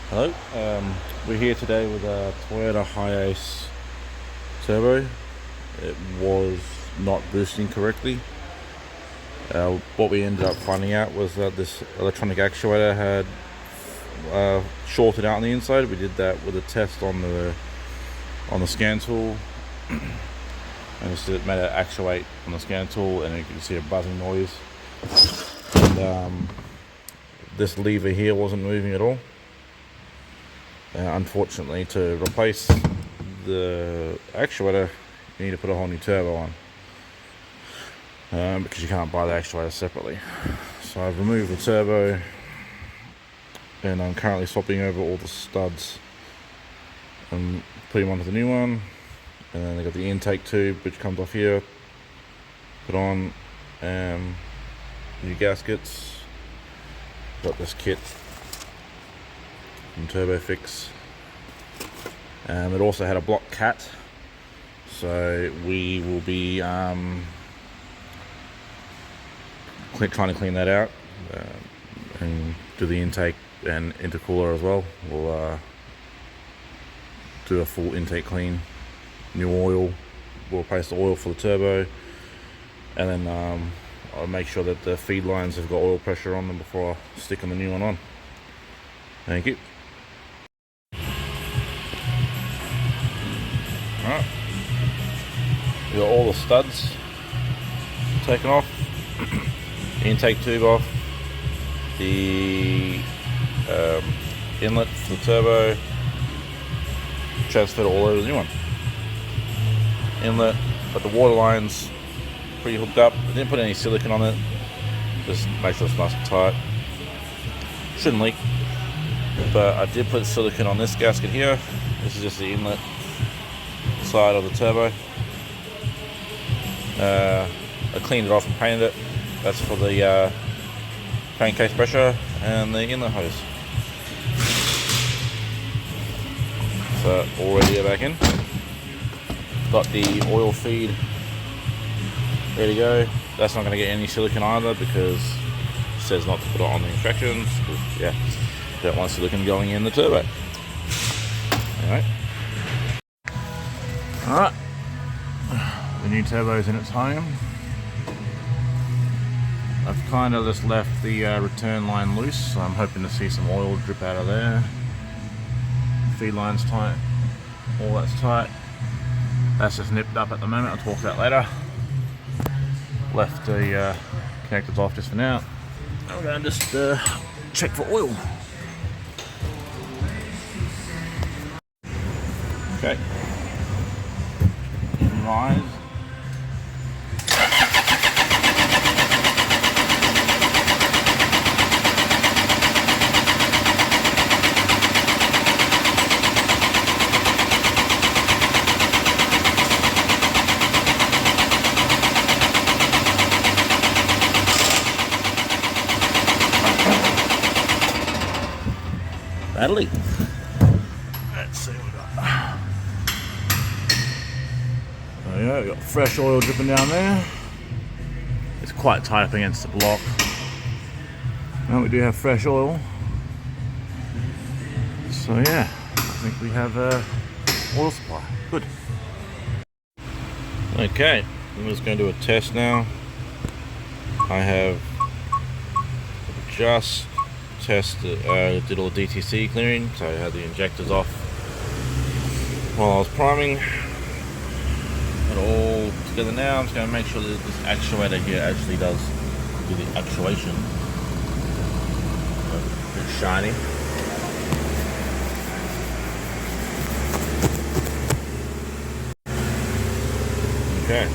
Hello, we're here today with a Toyota Hiace turbo. It was not boosting correctly. What we ended up finding out was that this electronic actuator had shorted out on the inside. We did that with a test on the scan tool, and it made it actuate on the scan tool, and you can see a buzzing noise. And this lever here wasn't moving at all. Unfortunately, to replace the actuator, you need to put a whole new turbo on, because you can't buy the actuator separately. So I've removed the turbo, and I'm currently swapping over all the studs and putting them onto the new one. And then I got the intake tube, which comes off here, put on new gaskets. Got this kit from Turbo Fix. It also had a block cat, so we will be trying to clean that out and do the intake and intercooler as well. We'll do a full intake clean, new oil. We'll replace the oil for the turbo, and then I'll make sure that the feed lines have got oil pressure on them before I stick the new one on. Thank you. Alright, we got all the studs taken off, the intake tube off, the inlet for the turbo, transferred all over the new one. Inlet, but the water lines pretty hooked up. I didn't put any silicone on it, just make sure it's nice and tight. Shouldn't leak, but I did put silicone on this gasket here. This is just the inlet side of the turbo. I cleaned it off and painted it. That's for the crankcase pressure and the inlet hose. So all ready to go back in. Got the oil feed ready to go. That's not going to get any silicone either, because it says not to put it on the instructions. Yeah, don't want silicone going in the turbo. Alright, the new turbo's in its home. I've kind of just left the return line loose, so I'm hoping to see some oil drip out of there. Feed line's tight, all that's tight. That's just nipped up at the moment, I'll talk about later. Left the connectors off just for now. I'm going to just check for oil. Okay. Rise. That'll leak. Let's see what we got. There we go, we've got fresh oil dripping down there. It's quite tight up against the block. Now we do have fresh oil. So yeah, I think we have oil supply. Good. Okay, I'm just going to do a test now. I have just tested, did all the DTC clearing, so I had the injectors off while I was priming. Got it all together now. I'm just going to make sure that this actuator here actually does do the actuation. It's shiny. Okay,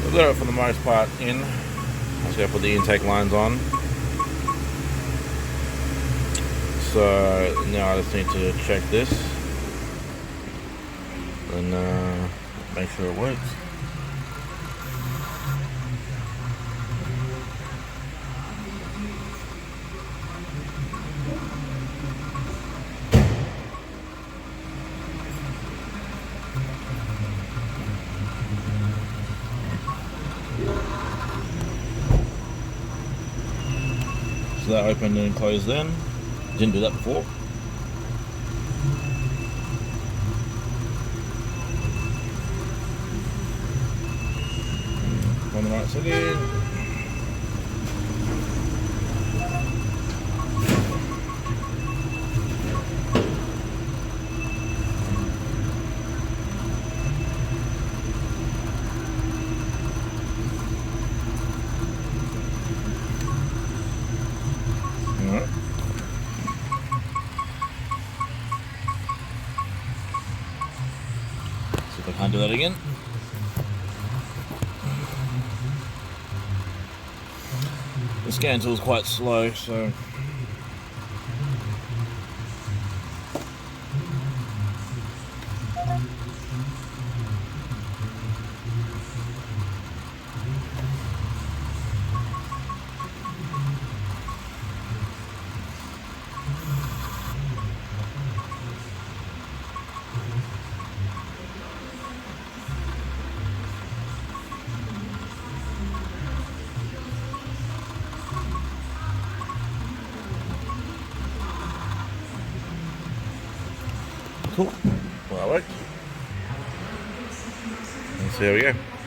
I've got it for the most part in. I'm just going to put the intake lines on. So now I just need to check this and make sure it works. So that opened and closed then. Didn't do that before. On the right side in. Alright. See if I can't do that again. The scan tool is quite slow, so cool. Well, that worked. And so there we go.